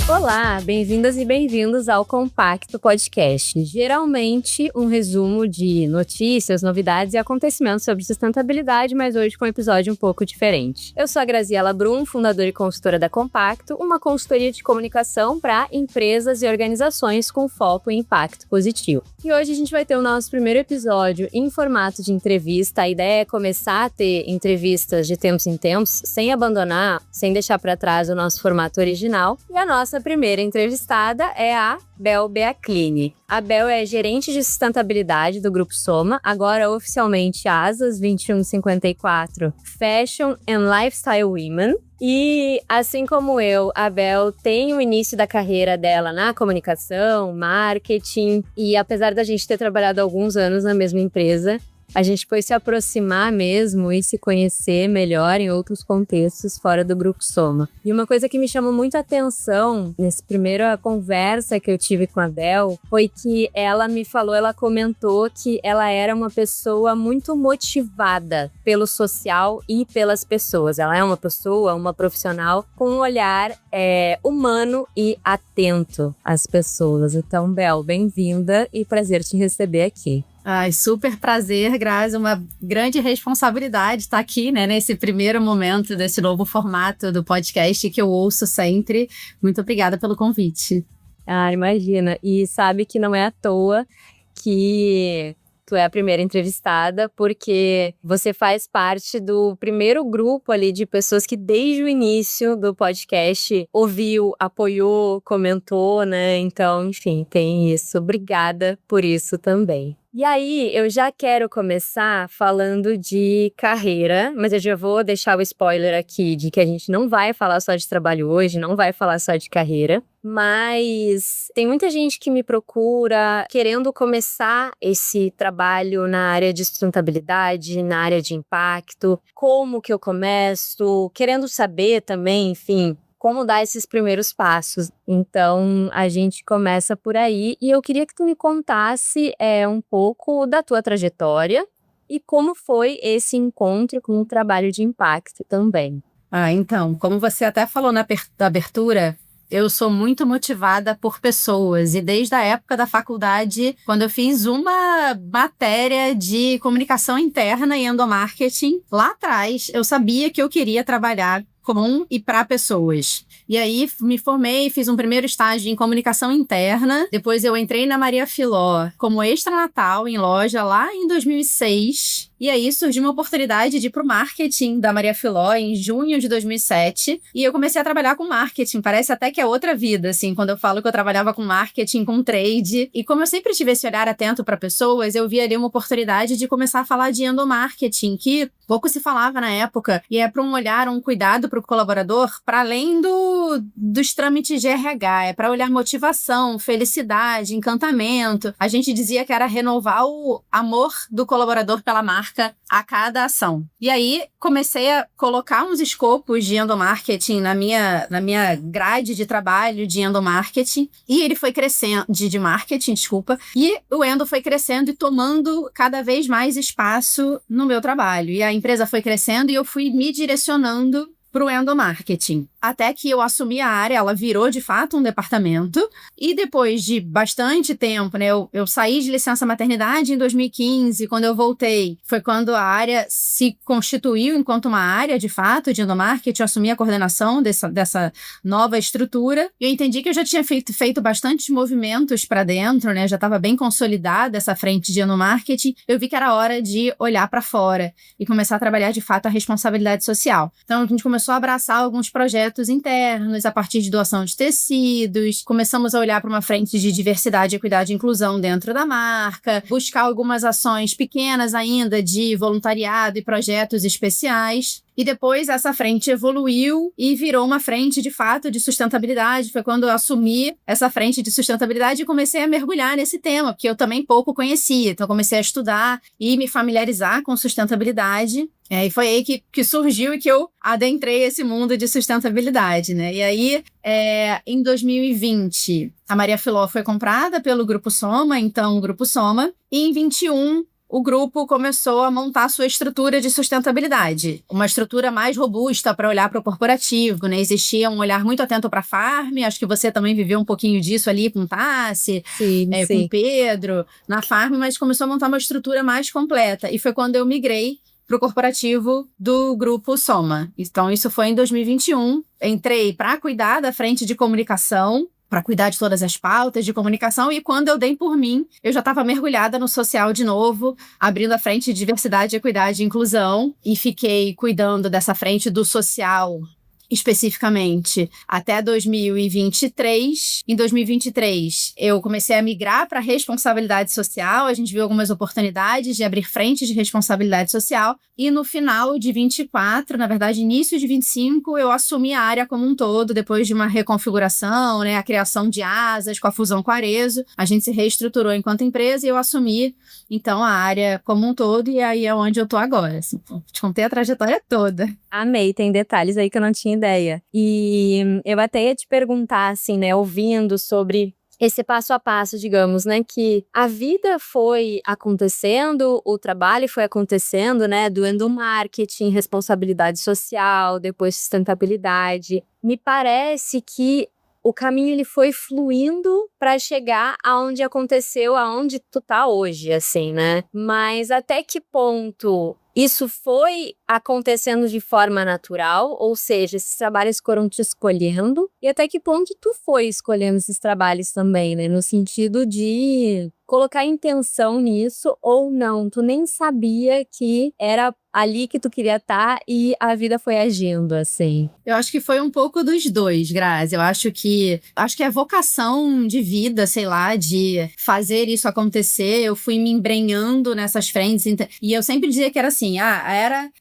Olá, bem-vindas e bem-vindos ao Compacto Podcast. Geralmente um resumo de notícias, novidades e acontecimentos sobre sustentabilidade, mas hoje com um episódio um pouco diferente. Eu sou a Graziela Brum, fundadora e consultora da Compacto, uma consultoria de comunicação para empresas e organizações com foco em impacto positivo. E hoje a gente vai ter o nosso primeiro episódio em formato de entrevista. A ideia é começar a ter entrevistas de tempos em tempos, sem abandonar, sem deixar para trás o nosso formato original. E a nossa primeira entrevistada é a Bel Beaclini. A Bel é gerente de sustentabilidade do Grupo Soma, agora oficialmente Asas 2154 Fashion and Lifestyle Women. E, assim como eu, a Bel tem o início da carreira dela na comunicação, marketing, e apesar da gente ter trabalhado alguns anos na mesma empresa, a gente foi se aproximar mesmo e se conhecer melhor em outros contextos fora do Grupo Soma. E uma coisa que me chamou muito a atenção nessa primeira conversa que eu tive com a Bel foi que ela comentou que ela era uma pessoa muito motivada pelo social e pelas pessoas. Ela é uma pessoa, uma profissional com um olhar humano e atento às pessoas. Então, Bel, bem-vinda e prazer te receber aqui. Ai, super prazer, Grazi, uma grande responsabilidade estar aqui, né, nesse primeiro momento desse novo formato do podcast que eu ouço sempre. Muito obrigada pelo convite. Ah, imagina. E sabe que não é à toa que tu é a primeira entrevistada, porque você faz parte do primeiro grupo ali de pessoas que desde o início do podcast ouviu, apoiou, comentou, né? Então, enfim, tem isso. Obrigada por isso também. E aí, eu já quero começar falando de carreira, mas eu já vou deixar o spoiler aqui de que a gente não vai falar só de trabalho hoje, não vai falar só de carreira, mas tem muita gente que me procura querendo começar esse trabalho na área de sustentabilidade, na área de impacto, como que eu começo, querendo saber também, enfim, como dar esses primeiros passos. Então, a gente começa por aí. E eu queria que tu me contasse um pouco da tua trajetória e como foi esse encontro com o trabalho de impacto também. Então, como você até falou na abertura, eu sou muito motivada por pessoas. E desde a época da faculdade, quando eu fiz uma matéria de comunicação interna e endomarketing, lá atrás, eu sabia que eu queria trabalhar com e para pessoas. E aí, me formei, fiz um primeiro estágio em comunicação interna. Depois eu entrei na Maria Filó como extra Natal em loja lá em 2006. E aí surgiu uma oportunidade de ir pro marketing da Maria Filó em junho de 2007. E eu comecei a trabalhar com marketing. Parece até que é outra vida, assim, quando eu falo que eu trabalhava com marketing, com trade. E como eu sempre tive esse olhar atento para pessoas, eu vi ali uma oportunidade de começar a falar de endomarketing, que pouco se falava na época. E é para um olhar, um cuidado para o colaborador, para além dos trâmites de RH. É para olhar motivação, felicidade, encantamento. A gente dizia que era renovar o amor do colaborador pela marca a cada ação. E aí, comecei a colocar uns escopos de endomarketing na minha grade de trabalho de endomarketing, e ele foi crescendo, de marketing, desculpa, e o endo foi crescendo e tomando cada vez mais espaço no meu trabalho. E a empresa foi crescendo e eu fui me direcionando para o endomarketing. Até que eu assumi a área, ela virou de fato um departamento. E depois de bastante tempo, né, eu saí de licença maternidade em 2015. Quando eu voltei, foi quando a área se constituiu enquanto uma área de fato de endomarketing. Eu assumi a coordenação dessa nova estrutura. E eu entendi que eu já tinha feito bastantes movimentos para dentro, né, já estava bem consolidada essa frente de endomarketing. Eu vi que era hora de olhar para fora e começar a trabalhar de fato a responsabilidade social. Então a gente começou a abraçar alguns projetos internos a partir de doação de tecidos, começamos a olhar para uma frente de diversidade, equidade e inclusão dentro da marca, buscar algumas ações pequenas ainda de voluntariado e projetos especiais. E depois essa frente evoluiu e virou uma frente, de fato, de sustentabilidade. Foi quando eu assumi essa frente de sustentabilidade e comecei a mergulhar nesse tema, porque eu também pouco conhecia. Então, eu comecei a estudar e me familiarizar com sustentabilidade. E foi aí que surgiu e que eu adentrei esse mundo de sustentabilidade, né? E aí, em 2020, a Maria Filó foi comprada pelo Grupo Soma, então o Grupo Soma. E em 21, o grupo começou a montar sua estrutura de sustentabilidade. Uma estrutura mais robusta para olhar para o corporativo, né? Existia um olhar muito atento para a Farm, acho que você também viveu um pouquinho disso ali com o Tassi, com o Pedro, na Farm, mas começou a montar uma estrutura mais completa. E foi quando eu migrei para o corporativo do Grupo Soma. Então, isso foi em 2021. Entrei para cuidar da frente de comunicação, para cuidar de todas as pautas de comunicação, e quando eu dei por mim, eu já estava mergulhada no social de novo, abrindo a frente de diversidade, equidade e inclusão, e fiquei cuidando dessa frente do social especificamente até 2023. Em 2023, eu comecei a migrar para responsabilidade social. A gente viu algumas oportunidades de abrir frentes de responsabilidade social. E no final de 24, na verdade, início de 25, eu assumi a área como um todo, depois de uma reconfiguração, né, a criação de asas com a fusão com a Arezzo. A gente se reestruturou enquanto empresa e eu assumi, então, a área como um todo. E aí é onde eu tô agora. Assim, te contei a trajetória toda. Amei, tem detalhes aí que eu não tinha ideia. E eu até ia te perguntar, assim, né, ouvindo sobre esse passo a passo, digamos, né, que a vida foi acontecendo, o trabalho foi acontecendo, né, do endomarketing, responsabilidade social, depois sustentabilidade. Me parece que o caminho ele foi fluindo para chegar aonde aconteceu, aonde tu tá hoje, assim, né? Mas até que ponto isso foi acontecendo de forma natural, ou seja, esses trabalhos foram te escolhendo, e até que ponto tu foi escolhendo esses trabalhos também, né? No sentido de colocar intenção nisso ou não, tu nem sabia que era ali que tu queria estar e a vida foi agindo, assim. Eu acho que foi um pouco dos dois, Grazi. Eu acho que é vocação de vida, sei lá, de fazer isso acontecer. Eu fui me embrenhando nessas frentes e eu sempre dizia que era assim,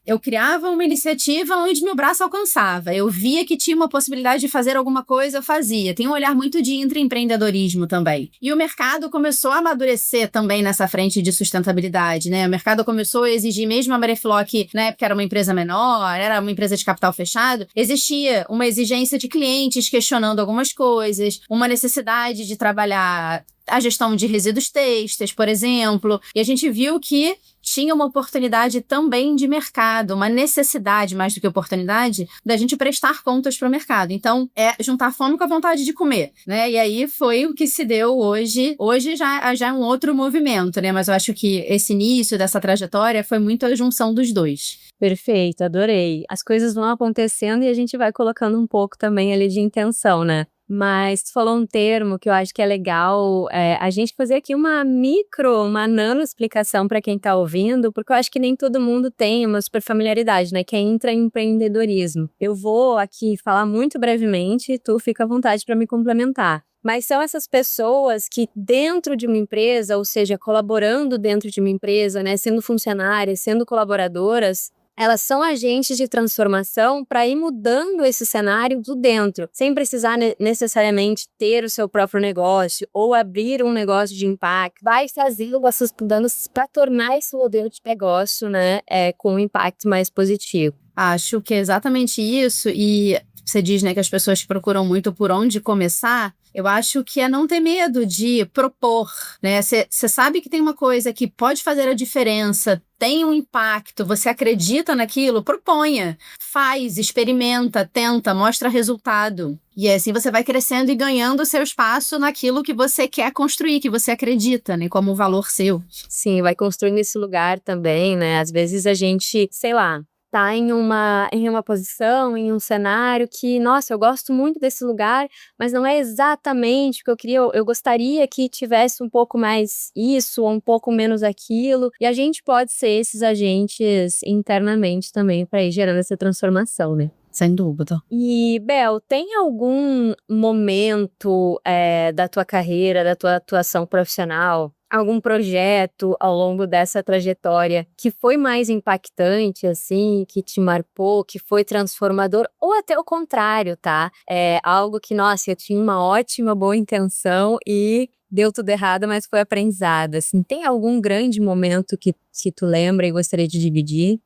eu criava uma iniciativa onde meu braço alcançava. Eu via que tinha uma possibilidade de fazer alguma coisa, eu fazia. Tem um olhar muito de intraempreendedorismo também. E o mercado começou a amadurecer também nessa frente de sustentabilidade, né? O mercado começou a exigir, mesmo a Marefloc, que na época era uma empresa menor, era uma empresa de capital fechado, existia uma exigência de clientes questionando algumas coisas, uma necessidade de trabalhar a gestão de resíduos têxteis, por exemplo, e a gente viu que tinha uma oportunidade também de mercado, uma necessidade, mais do que oportunidade, da gente prestar contas para o mercado. Então, é juntar fome com a vontade de comer, né? E aí foi o que se deu hoje. Hoje já é um outro movimento, né? Mas eu acho que esse início dessa trajetória foi muito a junção dos dois. Perfeito, adorei. As coisas vão acontecendo e a gente vai colocando um pouco também ali de intenção, né? Mas tu falou um termo que eu acho que é legal a gente fazer aqui uma nano explicação para quem tá ouvindo, porque eu acho que nem todo mundo tem uma super familiaridade, né? Que é intraempreendedorismo. Eu vou aqui falar muito brevemente, tu fica à vontade para me complementar. Mas são essas pessoas que dentro de uma empresa, ou seja, colaborando dentro de uma empresa, né? Sendo funcionárias, sendo colaboradoras, elas são agentes de transformação para ir mudando esse cenário do dentro, sem precisar necessariamente ter o seu próprio negócio ou abrir um negócio de impacto. Vai fazendo essas mudanças para tornar esse modelo de negócio, né, com um impacto mais positivo. Acho que é exatamente isso, e você diz, né, que as pessoas procuram muito por onde começar. Eu acho que é não ter medo de propor, né? Você sabe que tem uma coisa que pode fazer a diferença, tem um impacto, você acredita naquilo, proponha, faz, experimenta, tenta, mostra resultado. E assim você vai crescendo e ganhando seu espaço naquilo que você quer construir, que você acredita, né, como um valor seu. Sim, vai construindo esse lugar também, né? Às vezes a gente, sei lá, tá em uma posição, em um cenário que, nossa, eu gosto muito desse lugar, mas não é exatamente o que eu queria. Eu gostaria que tivesse um pouco mais isso, ou um pouco menos aquilo. E a gente pode ser esses agentes internamente também para ir gerando essa transformação, né? Sem dúvida. E, Bel, tem algum momento da tua carreira, da tua atuação profissional, algum projeto ao longo dessa trajetória que foi mais impactante, assim, que te marcou, que foi transformador, ou até o contrário, tá? Algo que, nossa, eu tinha uma ótima, boa intenção e deu tudo errado, mas foi aprendizado, assim. Tem algum grande momento que tu lembra e gostaria de dividir?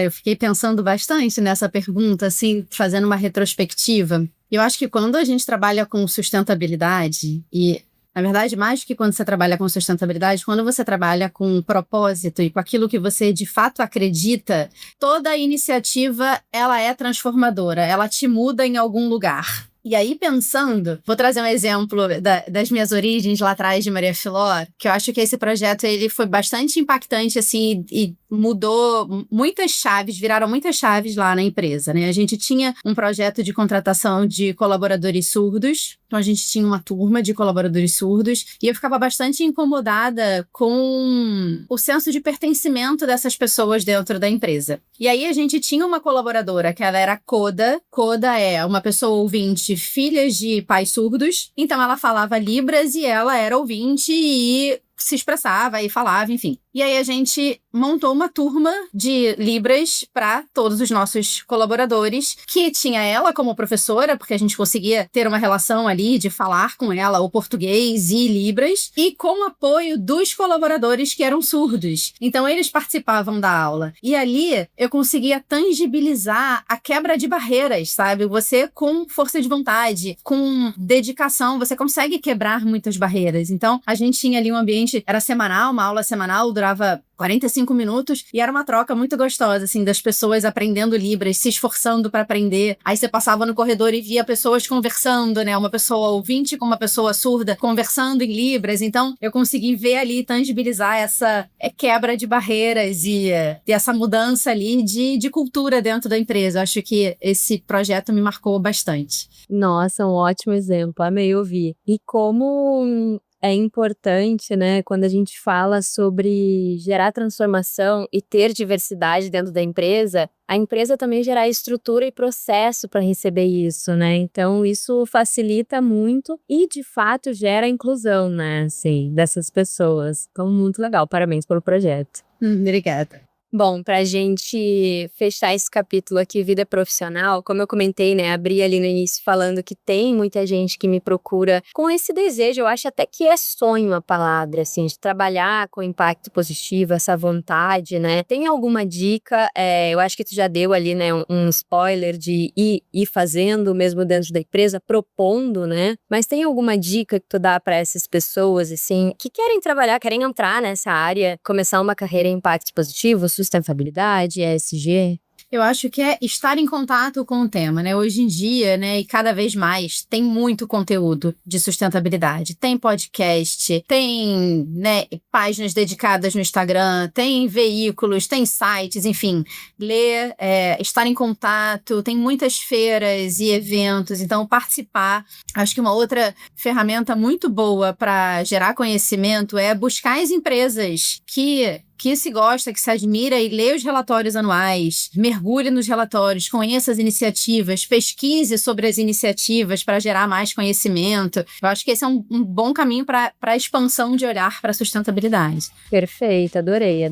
Eu fiquei pensando bastante nessa pergunta, assim, fazendo uma retrospectiva. Eu acho que quando a gente trabalha com sustentabilidade, e Na verdade, mais que quando você trabalha com sustentabilidade, quando você trabalha com propósito e com aquilo que você de fato acredita, toda a iniciativa, ela é transformadora, ela te muda em algum lugar. E aí, pensando, vou trazer um exemplo das minhas origens lá atrás de Maria Filó, que eu acho que esse projeto ele foi bastante impactante, assim, e mudou muitas chaves, viraram muitas chaves lá na empresa, né? A gente tinha um projeto de contratação de colaboradores surdos, então a gente tinha uma turma de colaboradores surdos, e eu ficava bastante incomodada com o senso de pertencimento dessas pessoas dentro da empresa. E aí a gente tinha uma colaboradora que ela era coda. Coda é uma pessoa ouvinte, filha de pais surdos, então ela falava Libras e ela era ouvinte e se expressava e falava, enfim. E aí a gente montou uma turma de Libras para todos os nossos colaboradores, que tinha ela como professora, porque a gente conseguia ter uma relação ali de falar com ela o português e Libras, e com o apoio dos colaboradores que eram surdos. Então eles participavam da aula. E ali eu conseguia tangibilizar a quebra de barreiras, sabe? Você com força de vontade, com dedicação, você consegue quebrar muitas barreiras. Então a gente tinha ali um ambiente, era semanal, uma aula semanal, durava 45 minutos, e era uma troca muito gostosa, assim, das pessoas aprendendo Libras, se esforçando para aprender. Aí você passava no corredor e via pessoas conversando, né? Uma pessoa ouvinte com uma pessoa surda conversando em Libras. Então, eu consegui ver ali, tangibilizar essa quebra de barreiras e essa mudança ali de cultura dentro da empresa. Eu acho que esse projeto me marcou bastante. Nossa, um ótimo exemplo. Amei ouvir. E como é importante, né, quando a gente fala sobre gerar transformação e ter diversidade dentro da empresa, a empresa também gerar estrutura e processo para receber isso, né? Então, isso facilita muito e, de fato, gera inclusão, né, assim, dessas pessoas. Então, muito legal. Parabéns pelo projeto. Obrigada. Bom, pra gente fechar esse capítulo aqui, vida profissional, como eu comentei, né, abri ali no início falando que tem muita gente que me procura com esse desejo, eu acho até que é sonho a palavra, assim, de trabalhar com impacto positivo, essa vontade, né? Tem alguma dica? Eu acho que tu já deu ali, né, um spoiler de ir fazendo mesmo dentro da empresa, propondo, né? Mas tem alguma dica que tu dá pra essas pessoas, assim, que querem trabalhar, querem entrar nessa área, começar uma carreira em impacto positivo, sustentabilidade, ESG? Eu acho que é estar em contato com o tema, né? Hoje em dia, né, e cada vez mais, tem muito conteúdo de sustentabilidade. Tem podcast, tem, né, páginas dedicadas no Instagram, tem veículos, tem sites, enfim. Ler, estar em contato, tem muitas feiras e eventos, então participar. Acho que uma outra ferramenta muito boa para gerar conhecimento é buscar as empresas que se gosta, que se admira e lê os relatórios anuais, mergulhe nos relatórios, conheça as iniciativas, pesquise sobre as iniciativas para gerar mais conhecimento. Eu acho que esse é um bom caminho para a expansão de olhar para a sustentabilidade. Perfeito, adorei.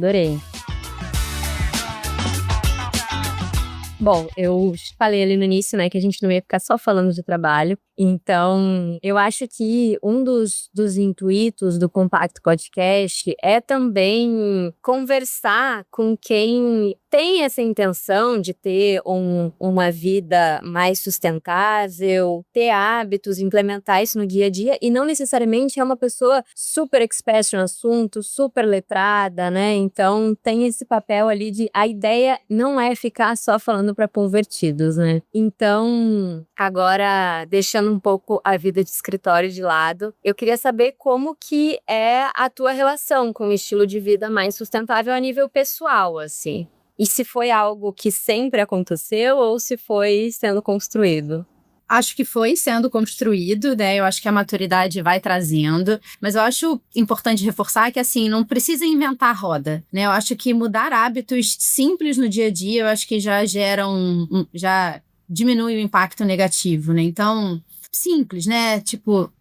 Bom, eu falei ali no início, né, que a gente não ia ficar só falando de trabalho. Então, eu acho que um dos intuitos do Compacto Podcast é também conversar com quem tem essa intenção de ter uma vida mais sustentável, ter hábitos, implementar isso no dia a dia, e não necessariamente é uma pessoa super expert no assunto, super letrada, né? Então, tem esse papel ali de a ideia não é ficar só falando para convertidos, né? Então, agora, deixando um pouco a vida de escritório de lado, eu queria saber como que é a tua relação com o estilo de vida mais sustentável a nível pessoal, assim. E se foi algo que sempre aconteceu ou se foi sendo construído? Acho que foi sendo construído, né? Eu acho que a maturidade vai trazendo, mas eu acho importante reforçar que, assim, não precisa inventar a roda, né? Eu acho que mudar hábitos simples no dia a dia, eu acho que já gera já diminui o impacto negativo, né? Então, simples, né? Tipo,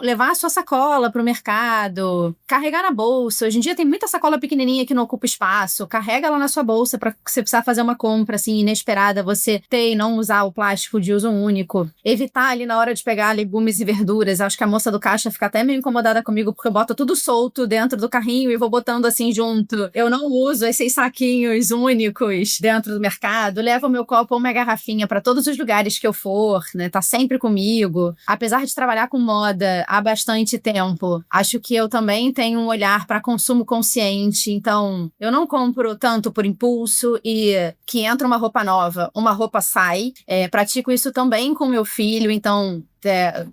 levar a sua sacola para o mercado, carregar na bolsa. Hoje em dia tem muita sacola pequenininha que não ocupa espaço. Carrega ela na sua bolsa para você precisar fazer uma compra assim inesperada, você ter e não usar o plástico de uso único. Evitar ali na hora de pegar legumes e verduras. Acho que a moça do caixa fica até meio incomodada comigo porque eu boto tudo solto dentro do carrinho e vou botando assim junto. Eu não uso esses saquinhos únicos dentro do mercado. Levo o meu copo ou uma garrafinha para todos os lugares que eu for, né? Tá sempre comigo. Apesar de trabalhar com moda há bastante tempo. Acho que eu também tenho um olhar para consumo consciente, então eu não compro tanto por impulso e que entra uma roupa nova, uma roupa sai. Pratico isso também com meu filho, então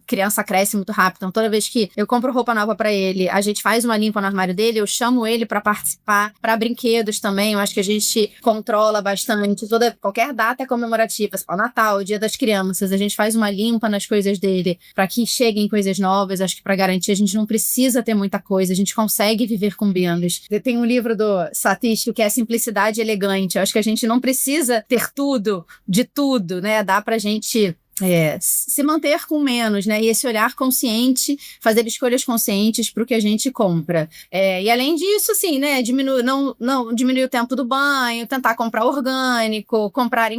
criança cresce muito rápido, então toda vez que eu compro roupa nova pra ele, a gente faz uma limpa no armário dele, eu chamo ele pra participar, pra brinquedos também, eu acho que a gente controla bastante, qualquer data comemorativa, o Natal, o Dia das Crianças, a gente faz uma limpa nas coisas dele, pra que cheguem coisas novas, acho que pra garantir a gente não precisa ter muita coisa, a gente consegue viver com menos. Tem um livro do Satish que é Simplicidade Elegante, eu acho que a gente não precisa ter tudo, de tudo, né, dá pra gente se manter com menos, né? E esse olhar consciente, fazer escolhas conscientes para o que a gente compra. E além disso, assim, né? Não diminuir o tempo do banho, tentar comprar orgânico, comprar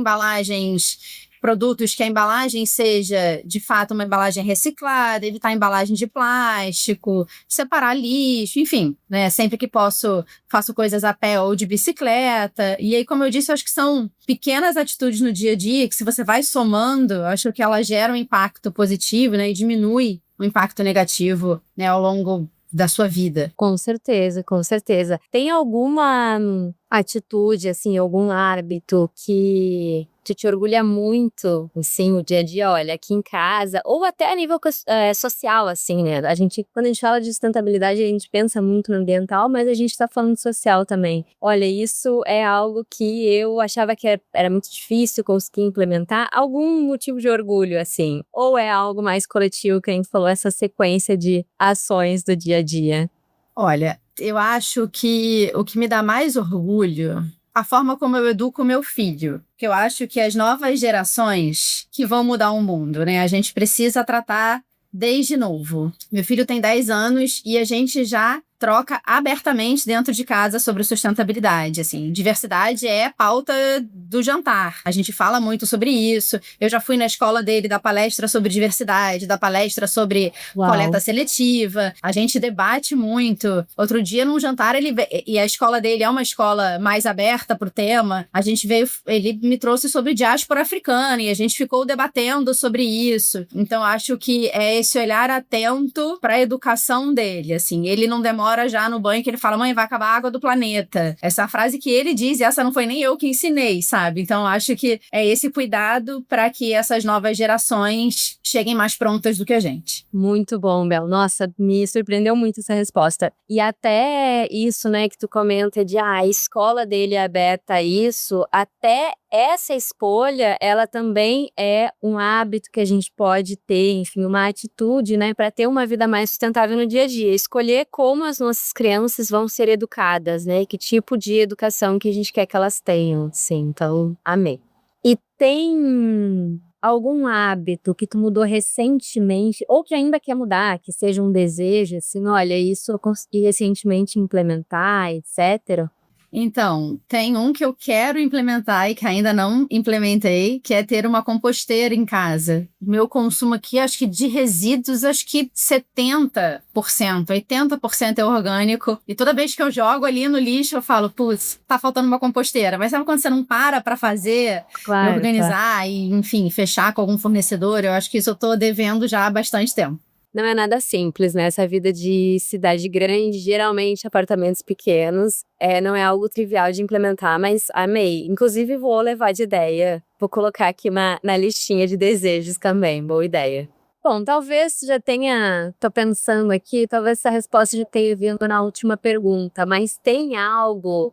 produtos que a embalagem seja, de fato, uma embalagem reciclada, evitar embalagem de plástico, separar lixo, enfim, né? Sempre que posso, faço coisas a pé ou de bicicleta. E aí, como eu disse, eu acho que são pequenas atitudes no dia a dia que, se você vai somando, eu acho que ela gera um impacto positivo, né? E diminui o impacto negativo, né? Ao longo da sua vida. Com certeza, com certeza. Tem alguma atitude, assim, algum hábito que te orgulha muito, assim, o dia a dia, olha, aqui em casa, ou até a nível social, assim, né? Quando a gente fala de sustentabilidade, a gente pensa muito no ambiental, mas a gente tá falando social também. Olha, isso é algo que eu achava que era muito difícil conseguir implementar. Algum motivo de orgulho, assim? Ou é algo mais coletivo, que a gente falou, essa sequência de ações do dia a dia? Olha, eu acho que o que me dá mais orgulho, a forma como eu educo meu filho. Que eu acho que as novas gerações que vão mudar o mundo, né? A gente precisa tratar desde novo. Meu filho tem 10 anos e a gente já troca abertamente dentro de casa sobre sustentabilidade, assim. Diversidade é pauta do jantar. A gente fala muito sobre isso. Eu já fui na escola dele dar palestra sobre diversidade, dar palestra sobre coleta seletiva. A gente debate muito. Outro dia, num jantar, e a escola dele é uma escola mais aberta pro tema, ele me trouxe sobre diáspora africana e a gente ficou debatendo sobre isso. Então, acho que é esse olhar atento para a educação dele, assim. Ele não demora já no banho que ele fala, mãe, vai acabar a água do planeta. Essa é a frase que ele diz e essa não foi nem eu que ensinei, sabe? Então, acho que é esse cuidado para que essas novas gerações cheguem mais prontas do que a gente. Muito bom, Bel. Nossa, me surpreendeu muito essa resposta. E até isso, né, que tu comenta de a escola dele é aberta a isso, até essa escolha, ela também é um hábito que a gente pode ter, enfim, uma atitude, né, para ter uma vida mais sustentável no dia a dia. Escolher como as nossas crianças vão ser educadas, né, que tipo de educação que a gente quer que elas tenham, sim. Então, amei. E tem algum hábito que tu mudou recentemente, ou que ainda quer mudar, que seja um desejo, assim, olha, isso eu consegui recentemente implementar, etc.? Então, tem um que eu quero implementar e que ainda não implementei, que é ter uma composteira em casa. Meu consumo aqui, acho que de resíduos, acho que 70%, 80% é orgânico. E toda vez que eu jogo ali no lixo, eu falo, putz, tá faltando uma composteira. Mas sabe quando você não para fazer, Claro, organizar e, enfim, fechar com algum fornecedor? Eu acho que isso eu tô devendo já há bastante tempo. Não é nada simples, né? Essa vida de cidade grande, geralmente apartamentos pequenos, não é algo trivial de implementar, mas amei. Inclusive, vou levar de ideia. Vou colocar aqui na listinha de desejos também. Boa ideia. Bom, talvez já tô pensando aqui, talvez essa resposta já tenha vindo na última pergunta, mas tem algum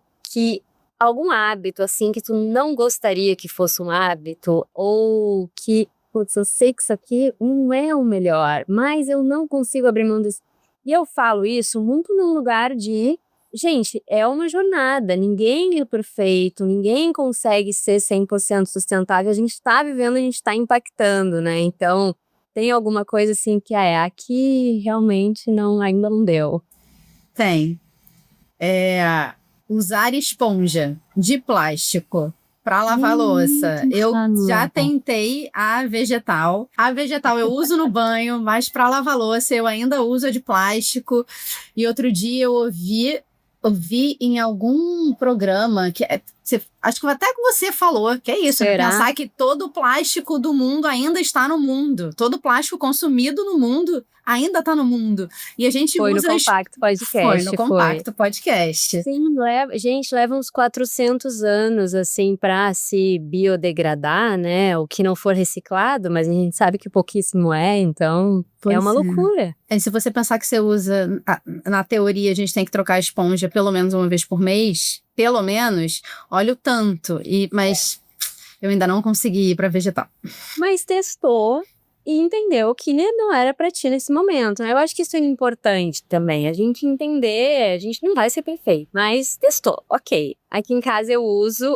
hábito, assim, que tu não gostaria que fosse um hábito, ou que putz, eu sei que isso aqui não é o melhor, mas eu não consigo abrir mão disso. E eu falo isso muito num lugar de, gente, é uma jornada, ninguém é perfeito, ninguém consegue ser 100% sustentável, a gente tá vivendo, a gente tá impactando, né? Então, tem alguma coisa assim que aqui realmente ainda não deu. Tem. Usar esponja de plástico para lavar louça. Eu já tentei a vegetal. A vegetal eu uso no banho, mas para lavar louça eu ainda uso a de plástico. E outro dia eu ouvi em algum programa que Acho que até que você falou, que é isso, né? Pensar que todo o plástico do mundo ainda está no mundo. Todo o plástico consumido no mundo ainda está no mundo. E a gente foi usa... no Compacto Podcast. Foi no Compacto Podcast. Sim, gente, leva uns 400 anos, assim, pra se biodegradar, né? O que não for reciclado, mas a gente sabe que pouquíssimo então é uma loucura. Se você pensar que você usa, na teoria a gente tem que trocar a esponja pelo menos uma vez por mês, pelo menos, olha o tanto. Mas eu ainda não consegui ir pra vegetal. Mas testou e entendeu que não era pra ti nesse momento. Eu acho que isso é importante também, a gente entender, a gente não vai ser perfeito, mas testou, ok. Aqui em casa eu uso,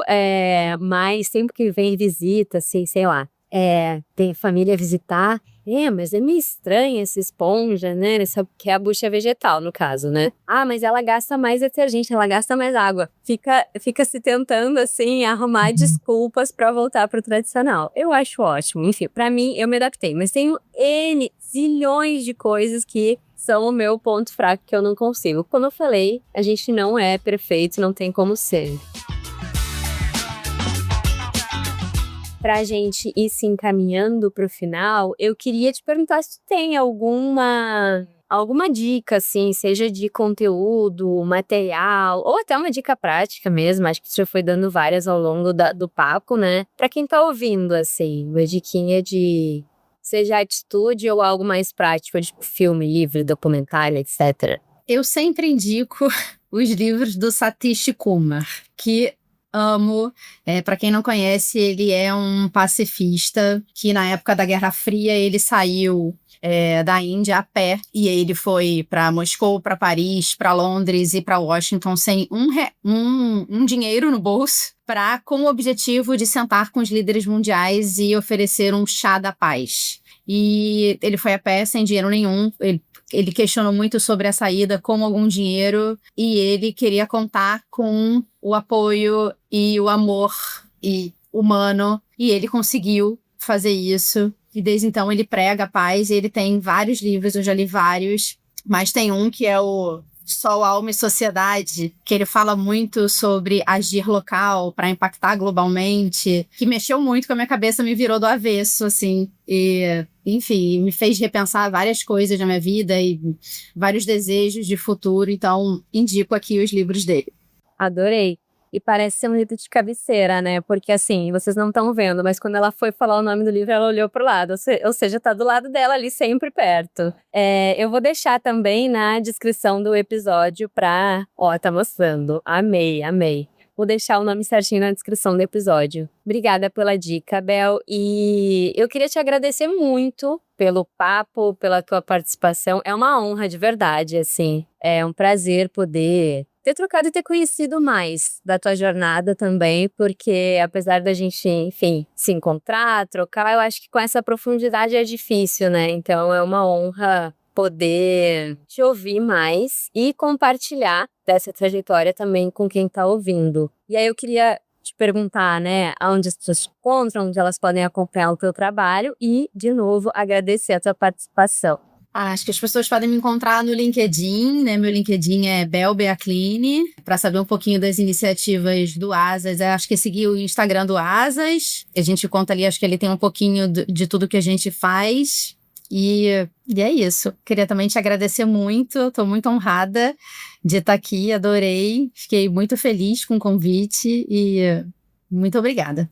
mas sempre que vem visita, assim, sei lá, tem família visitar, mas é meio estranha essa esponja, né? Que é a bucha vegetal, no caso, né? Mas ela gasta mais detergente, ela gasta mais água. Fica se tentando, assim, arrumar desculpas pra voltar pro tradicional. Eu acho ótimo. Enfim, pra mim, eu me adaptei. Mas tenho zilhões de coisas que são o meu ponto fraco que eu não consigo. Como eu falei, a gente não é perfeito, não tem como ser. Pra gente ir se encaminhando pro final, eu queria te perguntar se tem alguma dica, assim, seja de conteúdo, material, ou até uma dica prática mesmo, acho que você já foi dando várias ao longo do papo, né? Pra quem tá ouvindo, assim, uma diquinha de seja atitude ou algo mais prático, tipo filme, livro, documentário, etc. Eu sempre indico os livros do Satish Kumar, que amo. Para quem não conhece, ele é um pacifista que na época da Guerra Fria ele saiu da Índia a pé e ele foi para Moscou, para Paris, para Londres e para Washington sem um dinheiro no bolso, com o objetivo de sentar com os líderes mundiais e oferecer um chá da paz. E ele foi a pé sem dinheiro nenhum. Ele questionou muito sobre a saída, como algum dinheiro, e ele queria contar com o apoio e o amor humano, e ele conseguiu fazer isso. E desde então ele prega a paz, e ele tem vários livros, eu já li vários, mas tem um que é o Sol, Alma e Sociedade, que ele fala muito sobre agir local para impactar globalmente, que mexeu muito com a minha cabeça, me virou do avesso, assim, e, enfim, me fez repensar várias coisas na minha vida e vários desejos de futuro, então indico aqui os livros dele. Adorei. E parece ser um livro de cabeceira, né? Porque assim, vocês não estão vendo, mas quando ela foi falar o nome do livro, ela olhou pro lado. Ou seja, tá do lado dela ali, sempre perto. Eu vou deixar também na descrição do episódio tá mostrando. Amei. Vou deixar o nome certinho na descrição do episódio. Obrigada pela dica, Bel. E eu queria te agradecer muito pelo papo, pela tua participação. É uma honra, de verdade, assim. É um prazer poder ter trocado e ter conhecido mais da tua jornada também, porque apesar da gente, enfim, se encontrar, trocar, eu acho que com essa profundidade é difícil, né? Então é uma honra poder te ouvir mais e compartilhar dessa trajetória também com quem tá ouvindo. E aí eu queria te perguntar, né, aonde as pessoas te encontram, onde elas podem acompanhar o teu trabalho e, de novo, agradecer a tua participação. Acho que as pessoas podem me encontrar no LinkedIn, né? Meu LinkedIn é Bel Beacline, para saber um pouquinho das iniciativas do Asas. Acho que seguir o Instagram do Asas. A gente conta ali, acho que ele tem um pouquinho de tudo que a gente faz. E é isso. Queria também te agradecer muito. Estou muito honrada de estar aqui, adorei. Fiquei muito feliz com o convite e muito obrigada.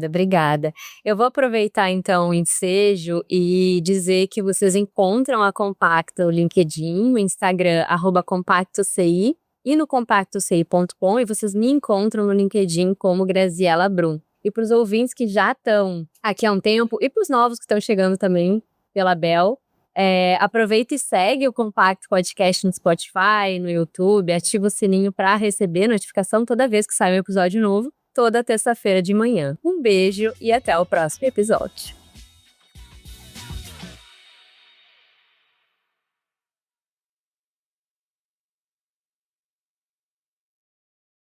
Obrigada. Eu vou aproveitar, então, o ensejo e dizer que vocês encontram a Compacto no LinkedIn, no Instagram, @compactoci e no compactoci.com, e vocês me encontram no LinkedIn como Graziela Brum. E para os ouvintes que já estão aqui há um tempo, e para os novos que estão chegando também pela Bel, aproveita e segue o Compacto Podcast no Spotify, no YouTube, ativa o sininho para receber notificação toda vez que sai um episódio novo, toda terça-feira de manhã. Um beijo e até o próximo episódio.